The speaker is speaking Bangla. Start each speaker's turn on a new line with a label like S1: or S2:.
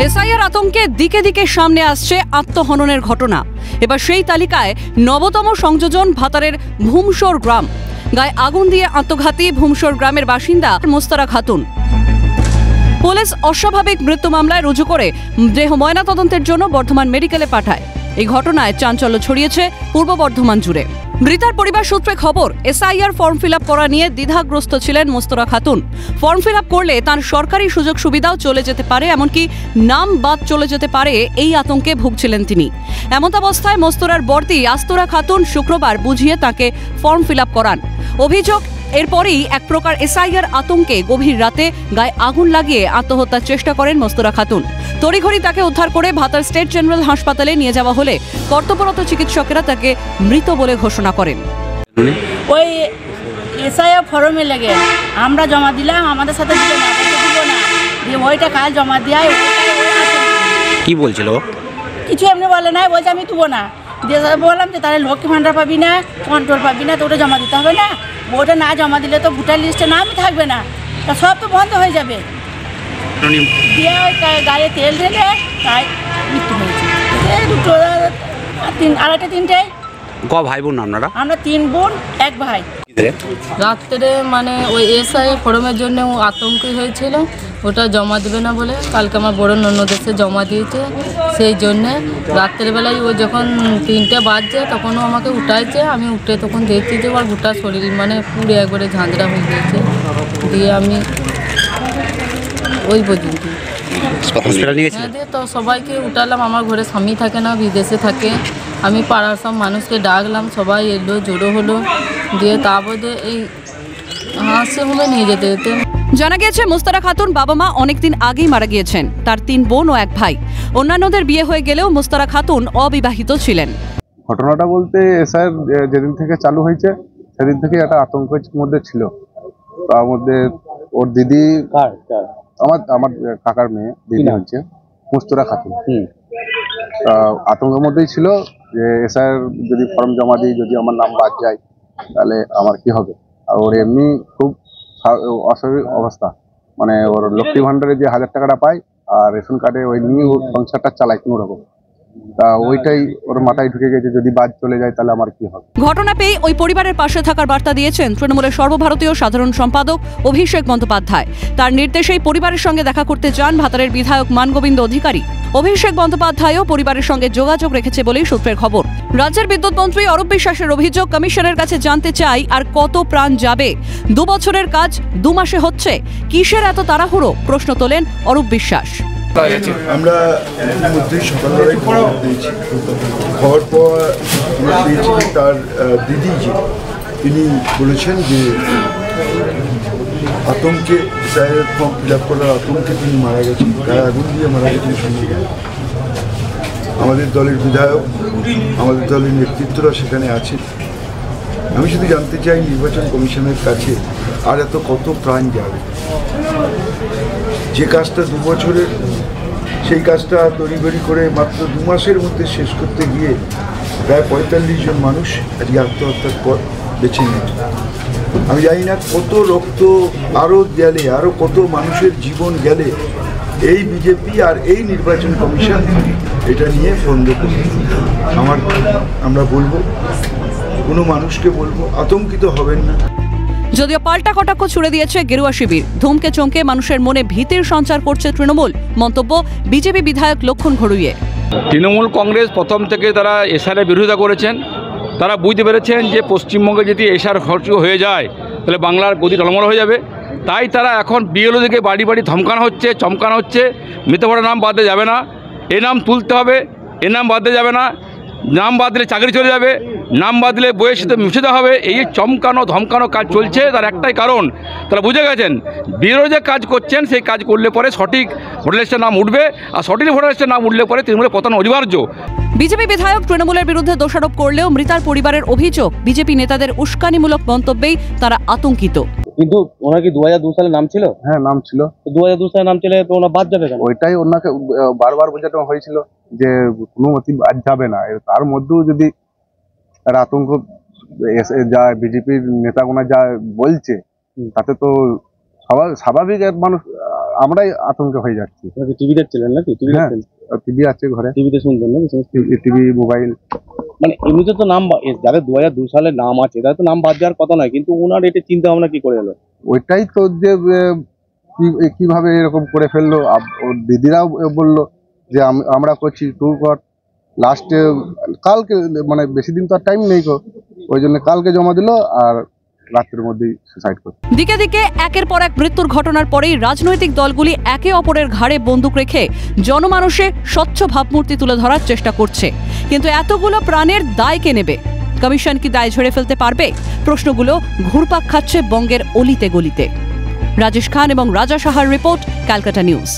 S1: এসআইআর আতঙ্কে দিকে দিকে সামনে আসছে আত্মহননের ঘটনা। এবার সেই তালিকায় নবতম সংযোজন ভাতারের ভূমসর গ্রাম। গায়ে আগুন দিয়ে আত্মঘাতী ভূমসর গ্রামের বাসিন্দা মোস্তারা খাতুন। পুলিশ অস্বাভাবিক মৃত্যু মামলায় রুজু করে দেহ ময়নাতদন্তের জন্য বর্ধমান মেডিকেলে পাঠায়। এই ঘটনায় চাঞ্চল্য ছড়িয়েছে পূর্ব বর্ধমান জুড়ে। মৃতার পরিবার সূত্রে খবর, এসআইআর ফর্ম ফিল আপ করা নিয়ে দ্বিধাগ্রস্ত ছিলেন মোস্তরা খাতুন। ফর্ম ফিল আপ করলে তার সরকারি সুযোগ সুবিধাও চলে যেতে পারে, এমনকি নাম বাদ চলে যেতে পারে, এই আতঙ্কে ভুগছিলেন তিনি। এমতাবস্থায় মোস্তরার বর্তি আস্তরা খাতুন শুক্রবার বুঝিয়ে তাকে ফর্ম ফিল আপ করান। অভিযোগ, এরপরেই এক প্রকার এসআইআর আতঙ্কে গভীর রাতে গায়ে আগুন লাগিয়ে আত্মহত্যার চেষ্টা করেন মোস্তরা খাতুন। তড়িঘড়ি তাকে উদ্ধার করে ভাতার স্টেট জেনারেল হাসপাতালে নিয়ে যাওয়া হলে কর্তব্যরত চিকিৎসকেরা তাকে মৃত বলে ঘোষণা করেন।
S2: ওই এসআইআর ফর্মে লেগে আমরা জমা দিলাম, আমাদের সাথে দিব না, দিয়ে ওইটা কাল জমা দেয়।
S3: কি বলছিল?
S2: কিছু এমনি বলে না, বলছে আমি দেবো না। দিয়ে বললাম যে তাহলে লক্ষ্মী ভাণ্ডার পাবি না, কন্ট্রোল পাবি না, তো ওটা জমা দিতে হবে না। ওটা না জমা দিলে তো ভোটার লিস্টে নামই থাকবে না, তা সব তো বন্ধ হয়ে যাবে। দিয়ে গায়ে তেল ঢেলে তাই মৃত্যু হয়েছে। দুটো আড়াইটা তিনটায়।
S3: ক ভাই বোন আপনারা?
S2: আমরা 3 বোন 1 ভাই।
S4: রাত্রে মানে ওই এসআই ফর্মের জন্য আতঙ্ক হয়েছিল, ওটা জমা দেবে না বলে। কালকে আমার বড় ননদেশে জমা দিয়েছে, সেই জন্যে রাত্রেবেলায় ও যখন 3টে বাজছে তখনও আমাকে উঠাইছে। আমি উঠে তখন দেখছি যে ওর গোটা শরীর মানে পুরো একবারে ঝাঁঝরা হয়ে গিয়েছে। দিয়ে আমি ওই পর্যন্ত দিয়ে তো সবাইকে উঠালাম। আমার ঘরে স্বামী থাকে না, বিদেশে থাকে। আমি পাড়ার সব মানুষকে ডাকলাম, সবাই এলো, জড়ো হলো। দিয়ে তা বোধে এই হাসপাতালে নিয়ে যেতে যেতে
S1: জানা গিয়েছে মোস্তারা খাতুন বাবা মা অনেকদিন আগেই মারা গিয়েছেন। তার 3 বোন ও 1 ভাই। অন্যান্যদের বিয়ে হয়ে গেলেও মোস্তারা খাতুন অবিবাহিত ছিলেন।
S5: ঘটনাটা বলতে এসআইআর যেদিন থেকে চালু হয়েছে সেদিন থেকে একটা আতঙ্কের মধ্যে ছিল। তার মধ্যে ওর দিদি, আমার কাকার মেয়ে দিদি হচ্ছে মোস্তরা খাতুন। আতঙ্কের মধ্যেই ছিল যে এসআইআর যদি ফর্ম জমা দিই, যদি আমার নাম বাদ যায় তাহলে আমার কি হবে। আর ওর এমনি খুব অস্বাভাবিক অবস্থা, মানে ওর লক্ষ্মী ভাণ্ডারে যে 1000 টাকাটা পায় আর রেশন কার্ডে ওই নিয়ে ওর সংসারটা চালায় কোনো রকম। তা ওইটাই ওর মাথায় ঢুকে গেছে, যদি বাদ চলে যায় তাহলে আমার কি হবে।
S1: ঘটনা পেয়ে ওই পরিবারের পাশে থাকার বার্তা দিয়েছেন তৃণমূলের সর্বভারতীয় সাধারণ সম্পাদক অভিষেক বন্দ্যোপাধ্যায়। তার নির্দেশেই পরিবারের সঙ্গে দেখা করতে যান ভাতারের বিধায়ক মানগোবিন্দ অধিকারী। অভিষেক বন্দ্যোপাধ্যায়ও পরিবারের সঙ্গে যোগাযোগ রেখেছে বলেই সূত্রের খবর। রাজ্যের বিদ্যুৎ মন্ত্রী অরূপ বিশ্বাসের অভিযোগ, কমিশনের কাছে জানতে চাই আর কত প্রাণ যাবে। 2 বছরের কাজ 2 মাসে হচ্ছে, কিসের এত তাড়াহুড়ো? প্রশ্ন তোলেন অরূপ বিশ্বাস।
S6: আমরা ইতিমধ্যেই সকালবেলায় খবর পেয়েছি। খবর পাওয়া আমরা পেয়েছি তার দিদি তিনি বলেছেন যে আতঙ্কে এসআইআর ফর্ম ফিল আপ করার আতঙ্কে তিনি মারা গেছেন, গায়ে আগুন দিয়ে মারা গেছেন সঙ্গে। আমাদের দলের বিধায়ক, আমাদের দলের নেতৃত্বরা সেখানে আছেন। আমি শুধু জানতে চাই নির্বাচন কমিশনের কাছে আর এত কত প্রাণ যাবে। যে কাজটা 2 বছরের, সেই কাজটা তড়িঘড়ি করে মাত্র 2 মাসের মধ্যে শেষ করতে গিয়ে প্রায় 45 জন মানুষ আজকে আত্মহত্যার পর বেছে নিল। আমি জানি না কত রক্ত আরও গেলে, আরও কত মানুষের জীবন গেলে এই বিজেপি আর এই নির্বাচন কমিশন এটা নিয়ে বন্ধ করবে। আমরা বলবো, কোনো মানুষকে বলবো আতঙ্কিত হবেন না।
S1: যদিও পাল্টা কটাক্ষ ছুড়ে দিয়েছে গেরুয়া শিবির। ধুমকে চমকে মানুষের মনে ভীতির সঞ্চার করছে তৃণমূল। মন্তব্য বিজেপি বিধায়ক লক্ষণ ঘড়ুইয়ে।
S7: তৃণমূল কংগ্রেস প্রথম থেকে তারা এসআইআর বিরোধিতা করেছেন। তারা বুঝতে পেরেছেন যে পশ্চিমবঙ্গে যদি এসআইআর খরচ হয়ে যায় তাহলে বাংলার গতি টলমল হয়ে যাবে। তাই তারা এখন বিএলওদেরকে বাড়ি বাড়ি ধমকানো হচ্ছে, চমকানো হচ্ছে। মৃত ভোটার নাম বাদ যাবে না, এ নাম তুলতে হবে, এ নাম বাদ যাবে না, নাম বাদ দিলে চাকরি চলে যাবে, নাম বাদ দিলে বইয়ের সাথে মিশে দেওয়া হবে। এই চমকানো ধমকানো কাজ চলছে। তার একটাই কারণ, তারা বুঝে গেছেন বিরোধী যে কাজ করছেন সেই কাজ করলে পরে সঠিক ভোটার লিস্টের নাম উঠবে, আর সঠিক ভোটার লিস্টের নাম উঠলে পরে তৃণমূলের পতন অনিবার্য।
S1: বিজেপি বিধায়ক তৃণমূলের বিরুদ্ধে দোষারোপ করলেও মৃতার পরিবারের অভিযোগ, বিজেপি নেতাদের উস্কানিমূলক মন্তব্যেই তারা আতঙ্কিত।
S8: কিন্তু ওনার কি 2002 সালে নাম ছিল?
S5: হ্যাঁ, নাম ছিল।
S8: 2002 সালে নাম ছিল, তো ওনার বাদ যাবে কেন?
S5: ওইটাই ওনাকে বারবার বোঝানো হয়েছিল যে কোনো মতে বাদ যাবে না। তার মধ্যেও যদি আতঙ্ক, যা বিজেপির নেতাগোনা যা বলছে তাতে তো স্বাভাবিক এক মানুষ আমরাই আতঙ্কে হয়ে যাচ্ছি।
S8: টিভি দেখছিলেন নাকি?
S5: হ্যাঁ, টিভি আছে ঘরে,
S8: টিভিতে শুনতেন নাকি?
S5: TV mobile.
S8: মানে এমনিতে তো নাম যাদের 2002 সালে নাম আছে তাদের তো নাম বাদ দেওয়ার কথা নয়, কিন্তু ওনার এটা চিন্তা ভাবনা কি করে এলো?
S5: ওইটাই তো যে কিভাবে এরকম করে ফেললো। ওর দিদিরাও বললো যে আমরা করছি, তুই কর। লাস্টে কালকে, মানে বেশি দিন তো আর টাইম নেই গো, ওই জন্য কালকে জমা দিল আর রাতের মধ্যেই সুসাইড করল।
S1: দিকে দিকে একের পর এক মৃত্যুর ঘটনার পরেই রাজনৈতিক দলগুলি একে অপরের ঘাড়ে বন্দুক রেখে জনমানসে স্বচ্ছ ভাবমূর্তি তুলে ধরার চেষ্টা করছে, কিন্তু এতগুলো প্রাণের দায় কে নেবে? কমিশন কি দায় ঝেড়ে ফেলতে পারবে? প্রশ্নগুলো ঘুরপাক খাচ্ছে বঙ্গের অলিতে গলিতে। রাজেশ খান এবং রাজা সাহার রিপোর্ট, ক্যালকাটা নিউজ।